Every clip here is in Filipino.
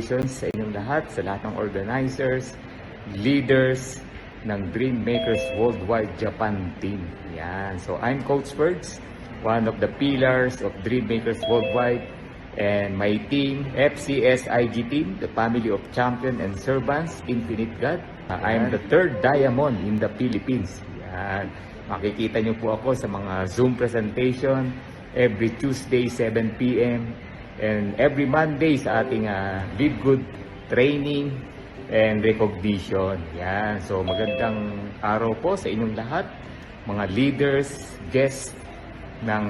congratulations sa inyong lahat, sa lahat ng organizers, leaders ng Dream Makers Worldwide Japan Team. Yan. So I'm Coach Ferds, one of the pillars of Dream Makers Worldwide, and my team, FCSIG team, the family of champion and servants, Infinite God. I'm the third diamond in the Philippines. Yan. Makikita niyo po ako sa mga Zoom presentation every Tuesday 7 p.m. and every Monday sa ating Live Good training and recognition. Yan. So magandang araw po sa inyong lahat, mga leaders, guests ng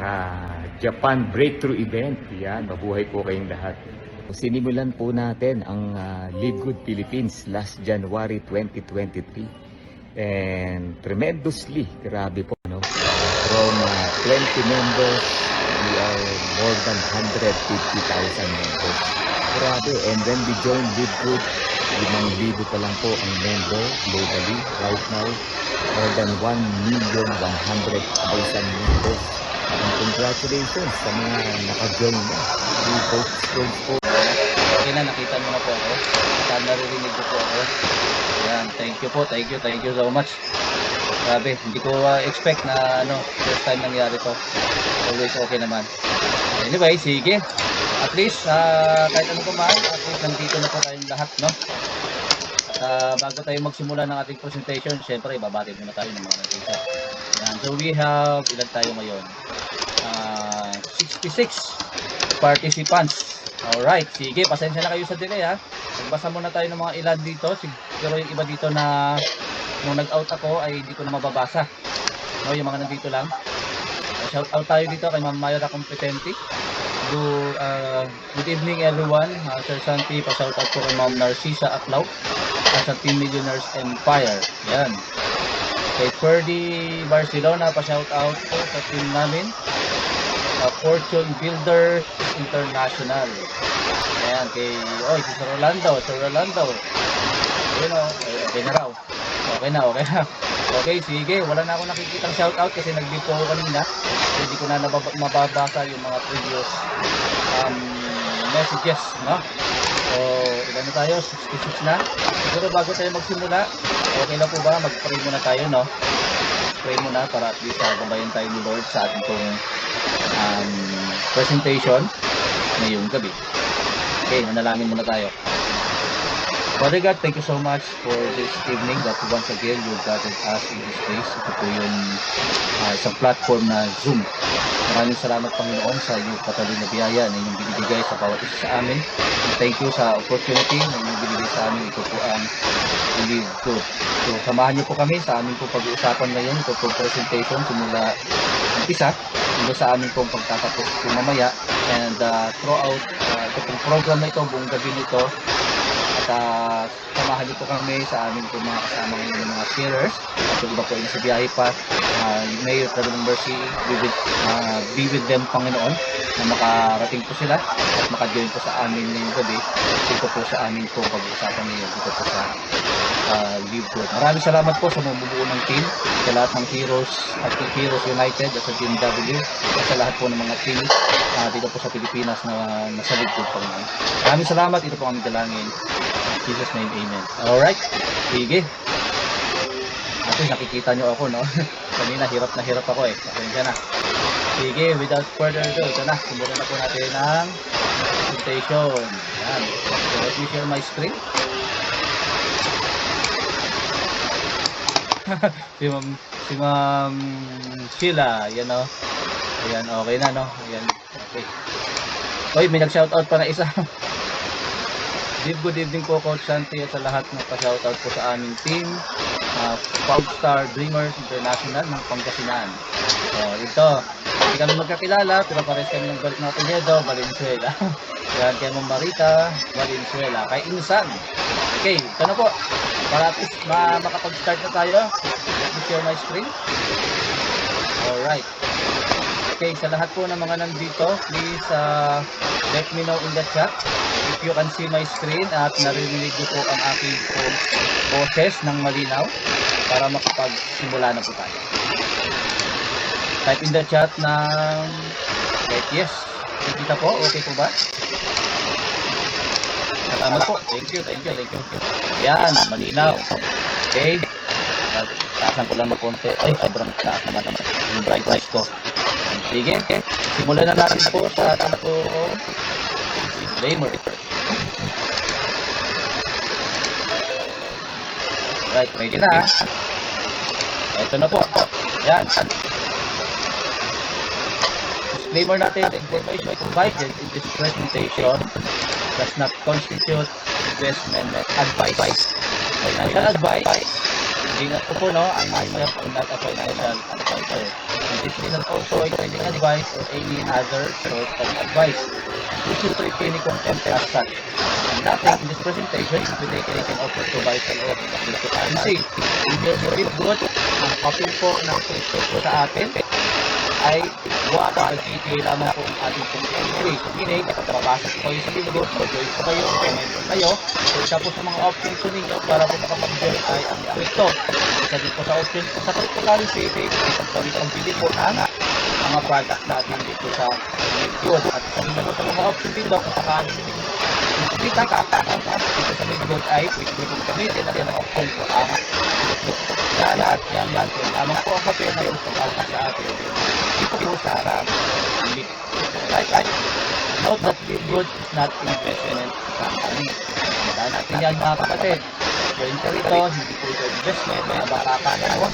Japan Breakthrough Event. Yan, mabuhay po kayong lahat. Sinimulan po natin ang Live Good Philippines last January 2023. And tremendously, grabe po, no? From 20 members, we are more than 150,000 members. Grabe. And when we joined Live Good, 5,000 pa lang po ang member globally. Right now, more than 1,100,000 members. And congratulations sa mga naka-join na. Coach po. Okay na, nakita mo na po ako. Saan naririnig ko po ako. Yan, thank you so much. Grabe, hindi ko expect na first time nangyari to. Always okay naman. Anyway, sige. At least, kahit ano pa man, at least nandito na po tayong lahat, no? At bago tayo magsimula ng ating presentation, syempre, babati muna tayo ng mga nandito. Yan, so we have, ilan tayo ngayon? 66 participants. Alright, sige, pasensya na kayo sa delay ha. Nagbasa muna tayo ng mga ilan dito. Siguro yung iba dito na nung nag-out ako ay hindi ko na mababasa. No, yung mga nandito lang. Shout out tayo dito kay Ma'am Mayra Competenti. Good evening everyone. Sir Santi, pa-shout out po kay Ma'am Narcisa Aklaw at sa Team Millionaires Empire. Yan. Kay Ferdy Barcelona, pa-shout out po sa team namin. Fortune Builder International. Ayan, kay Sir Rolando. Okay na raw. Okay na. Okay, sige. Wala na ako nakikitang shoutout kasi nag-leave ko kanina. Hindi ko na mababasa yung mga previous messages, no? So, ilan na tayo? 66 na. Siguro bago tayo magsimula, okay na po ba? Mag-pray muna tayo, no? Pray muna para at least gabayan tayo ni Lord sa ating pong presentation ngayong gabi. Okay, manalangin muna tayo. Father God, thank you so much for this evening that once again you gathered us in this place. Ito po yung isang platform na Zoom. Maraming salamat Panginoon sa iyong patuloy na biyaya na inyong binibigay sa bawat isa sa amin. And thank you sa opportunity na inyong binibigay sa amin. Ito po ang Live Good. So samahan niyo po kami sa aming pong pag-uusapan ngayon. Ito po presentation simula umpisa hanggang sa aming pong pagtatapos po mamaya. And throughout ito pong program na ito, buong gabi nito, at samahan niyo po kami sa aming po mga kasama ng mga sharers. At iba po yung sa biyahe pa. May your traveling mercy be with them, Panginoon, na makarating po sila at makajoin po sa amin ngayong gabi. Ito po sa amin po pag-uusapan ngayon. Ito po sa Live Good. Maraming salamat po sa bumubuo ng team, sa lahat ng Heroes at Heroes United at sa Team W at sa lahat po ng mga team dito po sa Pilipinas na nasa Live Good, Panginoon. Maraming salamat. Ito po aming dalangin. In Jesus' name, amen. Alright, sige. At nakikita nyo ako, no? Kanina, hirap na hirap ako eh. Pasensya na. Sige, without further ado, ito na. Simulan na po natin ang presentation. Yan. So, let me share my screen. si Ma'am Sheila, yan o. Ayan, okay na, no? Ayan, okay. Oy, may nag-shoutout pa na isa. Good evening po, Coach Santi, at sa lahat ng pa-shoutout po sa aming team, Pogstar Dreamers International ng Pangasinan. So, ito, hindi kami magkakilala, pero pares kami ng balik natin dito, Valenzuela. Yan, kay Ma'am Marita, Valenzuela, kay Insan. Okay, ito na po. Para at least makapag-start na tayo. Let me share my screen. Alright. Okay, sa lahat po ng mga nandito, please let me know in the chat if you can see my screen at naririnig ko po ang aking boses ng malinaw para makapagsimula na po tayo. Type in the chat ng yes. Kita po, okay po ba? Salamat po. Thank you. Yan, malinaw. Okay. Taasan ko lang ng konti. Ay, sobrang taas naman yung brightness ko. Sige. Simulan na natin po sa ating po disclaimer. Right, ready na. Ito na po. Yan. Disclaimer natin, the information provided in this presentation does not constitute investment advice. Financial advice. Hindi na po, no? I'm myself not a financial advisor. And this is not also a trading advice or any other sort of advice. This is a any content as such. And nothing in this presentation is related and offer to buy sell or cryptocurrency. If you're very good, ang papel po ng crypto po sa atin ay wala pag-ibig lamang po ang ating pong entry. Meaning, kapapasok po kayo sa libro, mag-join po kayo, member kayo, tapos sa mga options po ninyo para po makapag-join ay ang crypto. Isa din po sa options po sa cryptocurrency, pagpapit ang bili po ng mga product natin dito sa yun. At isa po sa mga options dito, kung sakali kita ka, dito sa libro ay pwede po gamitin at yung option po ang lahat yan. Lamang po ang papel na yung sa atin. Ito po sa harap. Right. Note that Billboard is not investment company. Dahil natin yan mga kapatid. Join ka rito, hindi po ito investment. May baka ka na mo.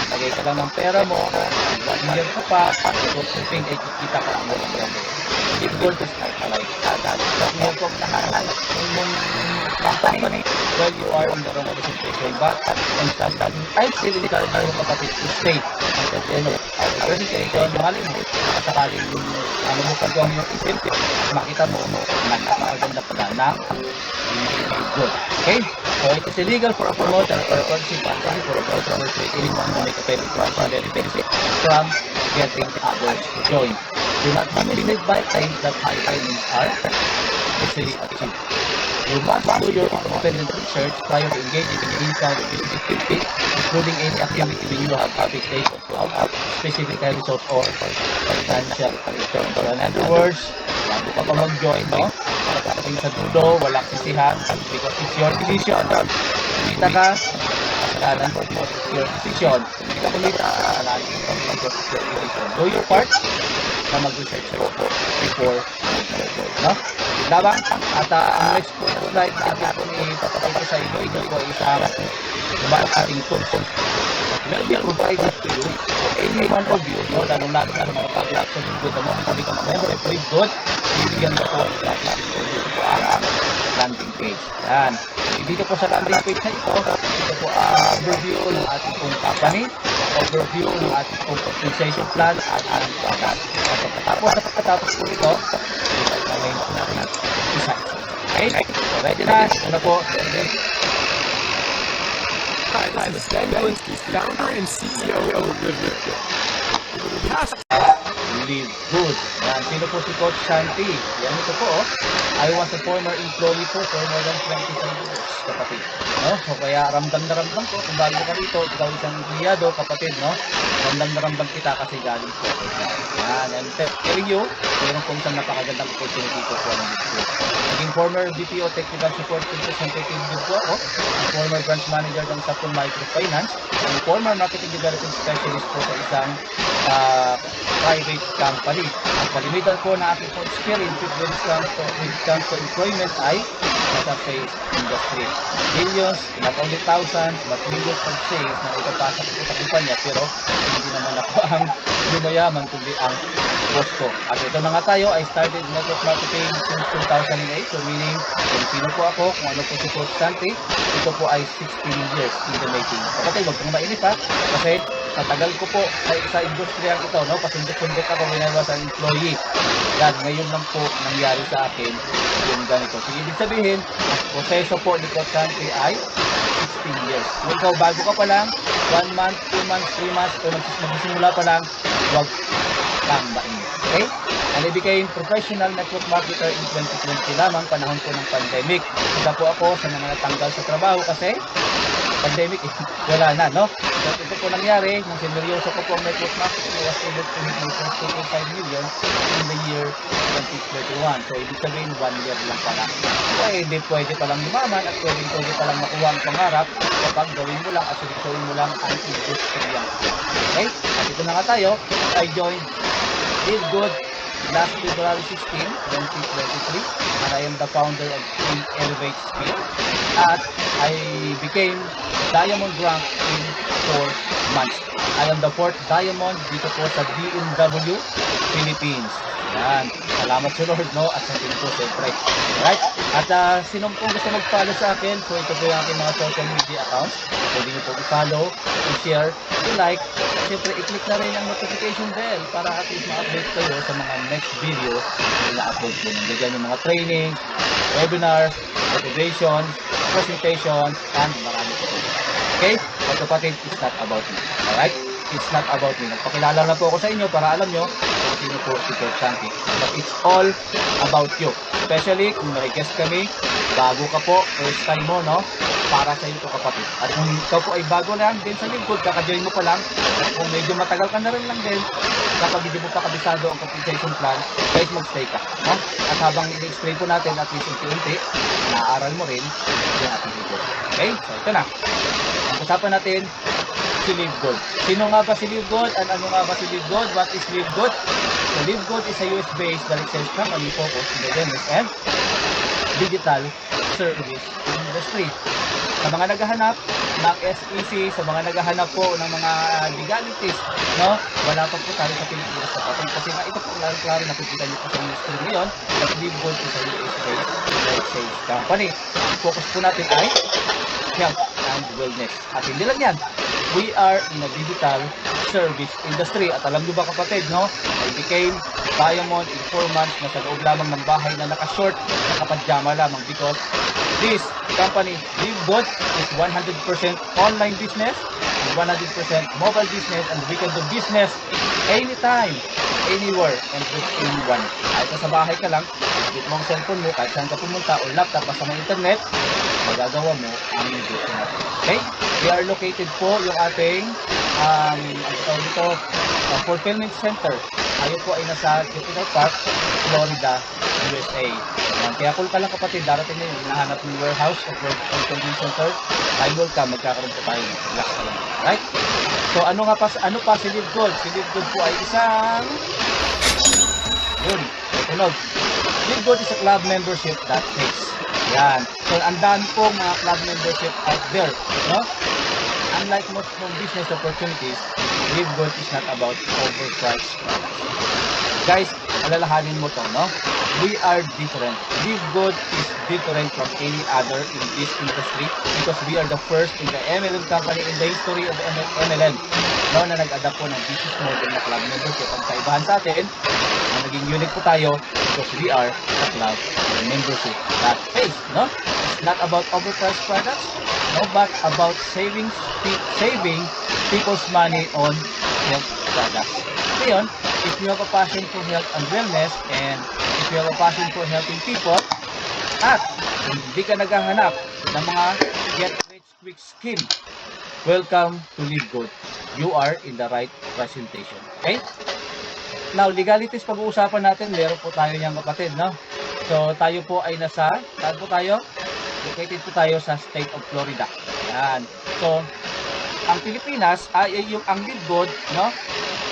Lagay ka lang ng pera mo. Million ka pa. Ito shipping ay kikita ka ang mga pera mo. Billboard is not like that. Million ko nakahalan yung company while you are in the wrong situation. But on sometimes, I still encourage mga kapatid to stay. Presentation, mahalin mo, sakaling yung mo pagawin yung incentive, makita mo, maganda pala na good. Okay? So, it is illegal for a promoter or a purchasing company for a customer to anyone who make a payment benefit from getting others to join. Do not be misled by claims that high earnings are easily achieved. You must do your independent research prior to engaging in any kind of activity, including any activity when you have public data of specific results or financial return. So in other words, bago ka pa mag-join, no? Pagdating sa dulo, walang sisihan because it's your decision. Kumita ka, kasalanan ko, it's your decision. Hindi ka kumita, kasalanan ko, it's your decision. Do your part na mag-research ko before mag-join, no? Labang, at ang next po slide natin po ipapakita sa inyo, ito po isang ating tools. Will be provided to you for any one of you, no? Lalong-lalo na mga pag-action ng good mo, sabi ka member, every good, bibigyan mo po ang landing page. Yan. Dito po sa landing page na ito po ang overview ng ating pong company, overview ng ating pong compensation plan at ang product. Pagkatapos po ito, okay? So, ready na. Una po. Hi, I'm Stan Goins, founder and CEO of Live Good. Yan. Sino po si Coach Santi? Yan ito po. I was a former employee po for more than 27 years, kapatid. No? So, kaya ramdam na ramdam ko. Kung bago ka rito, ikaw isang empleyado, kapatid, no? Ramdam na ramdam kita kasi galing po. Yan. And telling you, mayroon pong isang napakagandang opportunity po po ng dito. Naging former BPO Technical Support Representative po ako, former branch manager ng Sapon Microfinance, and former marketing development specialist po sa isang private company. Ang kalimitan po na aking po experience when it comes to employment ay sa sales industry. Millions, not only thousands, but millions of sales na ipapasok po sa kumpanya, pero hindi naman ako ang lumayaman kundi ang boss ko. At ito na nga tayo, I started network marketing since 2008. So meaning, kung sino po ako, kung ano po si Coach Santi, ito po ay 16 years in the making. Kapatid, wag kong mainip ha, kasi matagal ko po sa industriyang ito, no? Pasundot-sundot ako when I was an employee. Yan, ngayon lang po nangyari sa akin yung ganito. So, ibig sabihin, ang proseso po ni Coach Santi ay 16 years. Kung ikaw bago ka pa lang, 1 month, 2 months, 3 months, o magsisimula pa lang, huwag kang mainip. Okay? and I became professional network marketer in 2020 lamang, panahon po ng pandemic. Isa po ako sa mga natanggal sa trabaho kasi pandemic, wala na, no? So, ito po nangyari, nung sineryoso ko po ang network marketing, I was able to hit my first 2.5 million in the year 2021. So, ibig sabihin, 1 year lang pala. Pwede palang lumaman at pwede palang makuha ang pangarap kapag gawin mo lang at sunod mo lang ang industriya. Okay? At ito na nga tayo. I joined Live Good last February 16, 2023, and I am the founder of Team Elevate Speed. At I became diamond rank in 4 months. I am the 4th diamond dito po sa BMW Philippines. Yan. Salamat sa Lord, no? At sa team ko, siyempre. Right? At sino pong gusto mag-follow sa akin, so ito po yung aking mga social media accounts. Pwede nyo po i-follow, i-share, i-like. Siyempre, i-click na rin ang notification bell para at least ma-update kayo sa mga next video na ina-upload ko. Nandiyan yung mga trainings, webinars, motivations, presentations, and marami po. Okay? Mga kapatid, it's not about me. Alright? It's not about me. Nagpakilala na po ako sa inyo para alam nyo kung sino po si Coach Santi. But it's all about you. Especially kung may-guest kami, bago ka po, first time mo, no? Para sa iyo to kapatid. At kung ikaw po ay bago lang din sa lingkod, kaka-join mo pa lang, at kung medyo matagal ka na rin lang din, kapag hindi mo pa kabisado ang compensation plan, guys, mag-stay ka. No? At habang i-explain po natin at least unti-unti, naaaral mo rin yung ating lingkod. Okay? So, ito na. Ang usapan natin, si Live Good. Sino nga ba si Live Good? And ano nga ba si Live Good? What is Live Good? So, Live Good is a US-based direct sales company focused in the wellness and digital service industry. Sa mga naghahanap ng SEC, sa mga naghahanap po ng mga legalities, no? Wala pa po tayo sa Pilipinas kapatid. Kasi nga ito po klaro nakikita niyo po sa industry ngayon, that Live Good is a US-based direct sales company. Ang focus po natin ay health and wellness. At hindi lang yan, we are in a digital service industry. At alam nyo ba kapatid, no? I became diamond in 4 months na sa loob lamang ng bahay na naka-short, nakapadyama lamang because this company, Live Good, is 100% online business, 100% mobile business, and we can do business anytime, anywhere, and with anyone. Kahit sa bahay ka lang, with mo ang cellphone mo, kahit saan ka pumunta, o laptop, basta may internet, magagawa mo ang business. Okay? We are located po yung ating fulfillment center. Tayo po ay nasa Jupiter Park, Florida, USA. Ayan. Kaya kung ka lang kapatid, darating na yung hinahanap ng warehouse o fulfillment center, I will come, magkakaroon po tayo. Relax ka lang. Right? So ano pa si Live Good? Si Live Good po ay isang tunog. Live Good is a club membership that pays. Yan. So, ang dami pong mga club membership out there. No? Unlike most of business opportunities, Live Good is not about overpriced products. Guys, alalahanin mo to, no? We are different. Live Good is different from any other in this industry because we are the first in the MLM company in the history of MLM, no, na nag-adapt po ng business model na club membership. Ang kaibahan sa atin, na naging unique po tayo because we are a club membership that pays, no? It's not about overpriced products, no, but about saving people's money on health products. Ngayon, if you have a passion for health and wellness, and if you have a passion for helping people, at hindi ka naghahanap ng mga get-rich-quick scheme, welcome to Live Good. You are in the right presentation. Okay? Now, legalities pag-uusapan natin, meron po tayo niyang kapatid, no? So, tayo po ay saan po tayo? Located po tayo sa state of Florida. Ayan. So, ang Pilipinas, ang Live Good, no,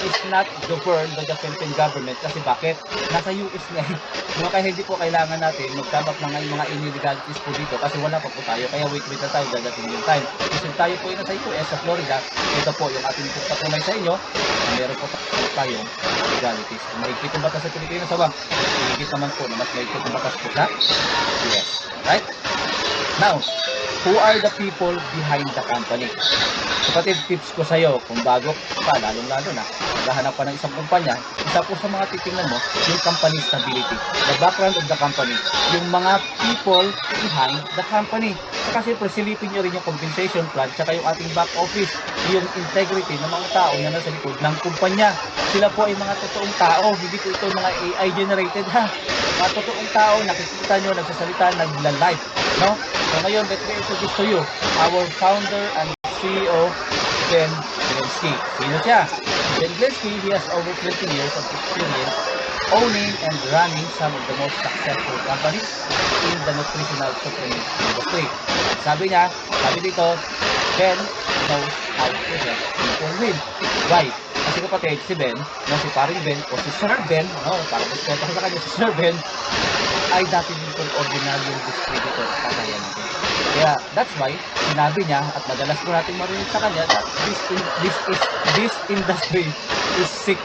is not governed by the Philippine government. Kasi bakit? Nasa US na eh. No, kaya hindi po kailangan natin magtabak ng mga illegalities po dito kasi wala pa po tayo. Kaya wait na tayo, dadating yung time. Kasi tayo po ay nasa US, sa Florida, ito po yung ating patunay sa inyo, meron po tayong legalities. Kung mahigpit ang batas sa Pilipinas, ba? Mahigpit naman po na mas mahigpit ang batas po sa US. Right? Now, who are the people behind the company? Kapatid, tips ko sa'yo, kung bago ka, lalong-lalo na, naghahanap ka ng isang kumpanya, isa po sa mga titingnan mo, yung company stability, the background of the company, yung mga people behind the company. Saka siyempre, silipin nyo rin yung compensation plan, saka yung ating back office, yung integrity ng mga tao na nasa likod ng kumpanya. Sila po ay mga totoong tao, hindi po ito mga AI generated ha. Mga totoong tao, nakikita nyo, nagsasalita, nagla-live, no? So ngayon, let me introduce to you our founder and CEO, Ben Glensky. Sino siya? Ben Glensky, he has over 20 years of experience owning and running some of the most successful companies in the nutritional supplement industry. Sabi dito, Ben knows how to help people win. Why? Kasi kapatid, si Ben, no, si paring Ben, o si Sir Ben, no, para respeto ko sa kanya, si Sir Ben, ay dati dito ordinaryong distributor kagaya natin. Kaya that's why sinabi niya at madalas po natin marinig sa kanya that this industry is sick.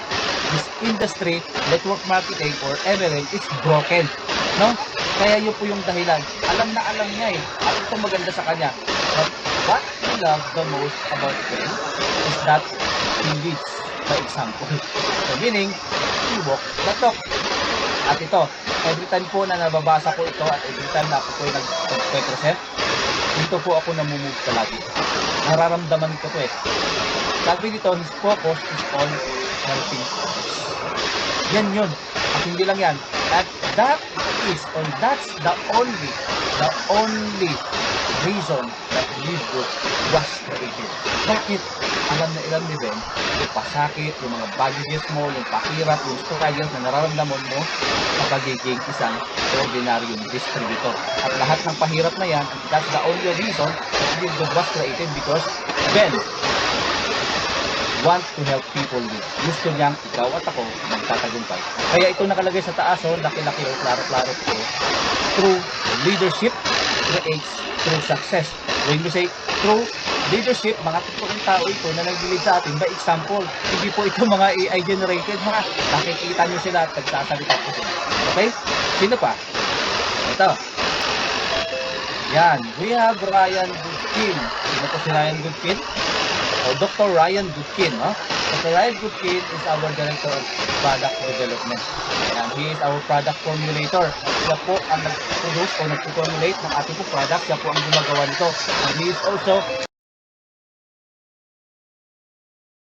This industry, network marketing or MLM is broken. No? Kaya yun po yung dahilan. Alam na alam niya eh. At ito maganda sa kanya. But what we love the most about Ben is that he leads by example. So meaning, he walks the talk. At ito, every time po na nababasa ko ito at every time na ako po yung nag-present, dito po ako namumove palagi. Nararamdaman ko to eh. Sabi dito, his focus is on helping others. Yan yun. At hindi lang yan. At that's the only reason that Live Good was created. Bakit? Alam na ilam ni Ben, yung pasakit, yung mga baggages mo, yung pakirap, yung struggles na nararamdaman mo sa pagiging isang ordinaryong distributor. At lahat ng pahirap na yan, that's the only reason that Live Good was created because Ben want to help people with. Gusto niyang ikaw at ako magtatagumpay. Kaya ito nakalagay sa taas, laki-laki o klaro-klaro po. True leadership creates true success. When we say true leadership, mga totoong tao ito na nag-lead sa atin by example. Hindi po ito mga AI generated ha. Nakikita nyo sila at nagsasalita po sila. Okay? Sino pa? Ito. Yan. We have Ryan Goodkin. Sino po si Ryan Goodkin? O Dr. Ryan Goodkin, no? Dr. Ryan Goodkin is our Director of Product Development. And he is our product formulator. Siya po ang nag-produce o nag-formulate ng ating po product. Siya po ang gumagawa nito. And he is also